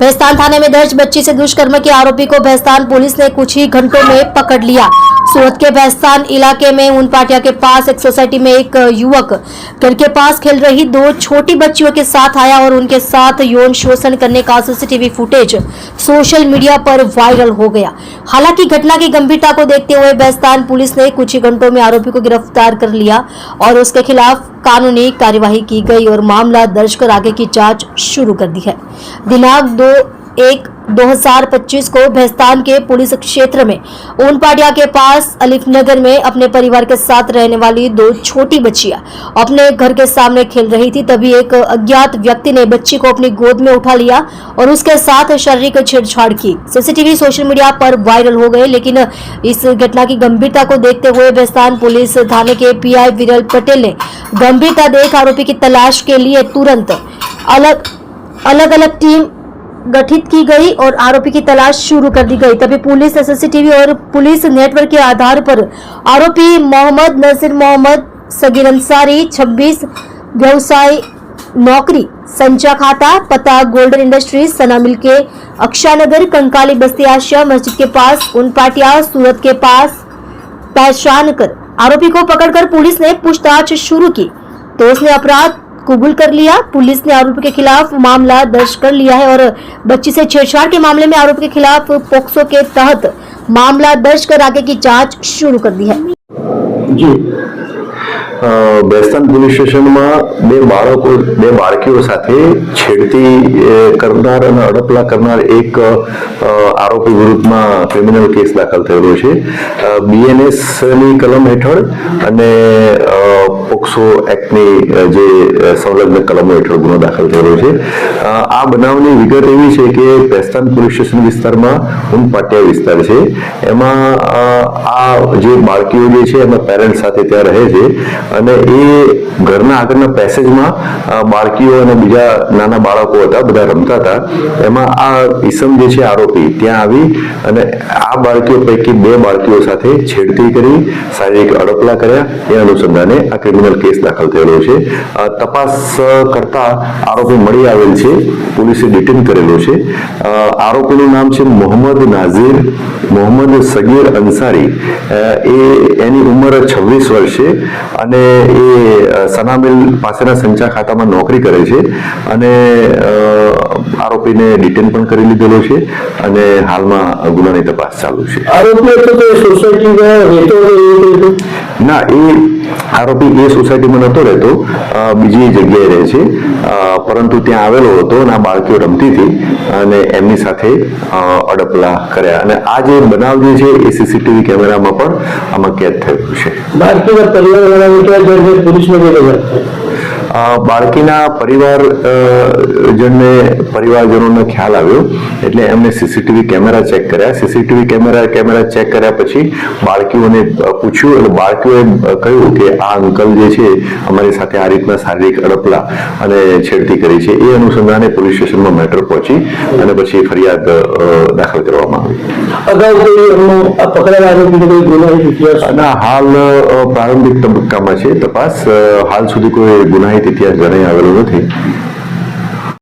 भैंसतान थाने में दर्ज बच्ची से दुष्कर्म के आरोपी को भैंसतान पुलिस ने कुछ ही घंटों में पकड़ लिया। सूरत के भैंसतान इलाके में ऊनपाटिया के पास एक सोसाइटी में एक युवक घर के पास खेल रही दो छोटी बच्चियों के साथ आया और उनके साथ यौन शोषण करने का सीसीटीवी फुटेज सोशल मीडिया पर वायरल हो गया। हालांकि घटना की गंभीरता को देखते हुए भैंसतान पुलिस ने कुछ ही घंटों में आरोपी को गिरफ्तार कर लिया और उसके खिलाफ कानूनी कार्यवाही की गई और मामला दर्ज कर आगे की जांच शुरू कर दी है। दिनांक 2/1/2025 को भैंसतान के पुलिस क्षेत्र में ऊनपाटिया के पास अलीफ नगर में अपने परिवार के साथ रहने वाली दो छोटी बच्चियां अपने घर के सामने खेल रही थी। तभी एक अज्ञात व्यक्ति ने बच्ची को अपनी गोद में उठा लिया और उसके साथ शारीरिक छेड़छाड़ की। सीसीटीवी सोशल मीडिया पर वायरल हो गए, लेकिन इस घटना की गंभीरता को देखते हुए भैंसतान पुलिस थाने के पीआई विरल पटेल ने गंभीरता देख आरोपी की तलाश के लिए तुरंत अलग टीम गठित की गई और आरोपी की तलाश शुरू कर दी गई। तभी पुलिस सीसीटीवी और पुलिस नेटवर्क के आधार पर आरोपी मोहम्मद नसीर मोहम्मद सगीर अंसारी 26 व्यवसाय नौकरी संचा खाता पता गोल्डन इंडस्ट्रीज सनामिल के अक्षानगर कंकाली बस्ती आशिया मस्जिद के पास ऊनपाटिया सूरत के पास पहचान कर आरोपी को पकड़कर पुलिस ने पूछताछ शुरू की तो उसने अपराध कबूल कर लिया। पुलिस ने आरोपी के खिलाफ मामला दर्ज कर लिया है और बच्ची से छेड़छाड़ के मामले में आरोपी के खिलाफ पोक्सो के तहत मामला दर्ज कर आगे की जांच शुरू कर दी है। जी ભેંસતાન પોલીસ સ્ટેશનમાં બે બાળકીઓ સાથે છેડતી કરનાર અને અડપલા કરનાર એક આરોપી વિરુદ્ધમાં ક્રિમિનલ કેસ દાખલ થયેલો છે। BNS ની કલમ હેઠળ અને પોક્સો એક્ટની જે સંલગ્ન કલમો હેઠળ ગુનો દાખલ થયેલો છે। આ બનાવની વિગત એવી છે કે ભેંસતાન પોલીસ સ્ટેશન વિસ્તારમાં ઊનપાટિયા વિસ્તાર છે, એમાં આ જે બાળકીઓ જે છે એના પેરેન્ટ્સ સાથે ત્યાં રહે છે અને એ ઘરના આગળના પેસેજમાં બાળકીઓ અને બીજા નાના બાળકો હતા, બધા રમતા હતા। એમાં આ ઈસમ જે છે આરોપી ત્યાં આવી અને આ બાળકીઓ પૈકી બે બાળકીઓ સાથે છેડતી કરી, શારીરિક અડપલા કર્યા। એ અનુસંધાને આ ક્રિમિનલ કેસ દાખલ થયેલો છે। તપાસ કરતા આરોપી મળી આવેલ છે, પોલીસે ડિટેન કરેલો છે। આરોપીનું નામ છે મોહમ્મદ નાઝીર મોહમ્મદ સગીર અંસારી। એની ઉંમર 26 વર્ષ છે અને એ સનામિલ પાસેના સંચા ખાતામાં નોકરી કરે છે અને આરોપીને ડિટેન પણ કરી લીધેલો છે અને હાલમાં ગુનાની તપાસ ચાલુ છે। ના, એ આરોપી એ સોસાયટીમાં નહોતો રહેતો, બીજી જગ્યાએ રહે છે, પરંતુ ત્યાં આવેલો હતો અને આ બાળકીઓ રમતી હતી અને એમની સાથે અડપલા કર્યા અને આ જે બનાવ જે છે એ સીસીટીવી કેમેરામાં પણ આમાં કેદ થયેલું છે। બાળકીના પરિવારજનોને ખ્યાલ આવ્યો એટલે એમને સીસીટીવી કેમેરા ચેક કર્યા। સીસીટીવી કેમેરા ચેક કર્યા પછી બાળકીઓને પૂછ્યું એટલે બાળકીઓએ કહ્યું કે આ અંકલ જે છે અમારી સાથે આ રીતના શારીરિક અડપલા અને છેડતી કરી છે। એ અનુસંધાને પોલીસ સ્ટેશનમાં મેટર પહોંચી અને પછી ફરિયાદ દાખલ કરવામાં આવી। ના, હાલ પ્રારંભિક તબક્કામાં છે તપાસ, હાલ સુધી કોઈ ગુનાહિત ઇતિહાસ જણાઈ આવેલો નથી।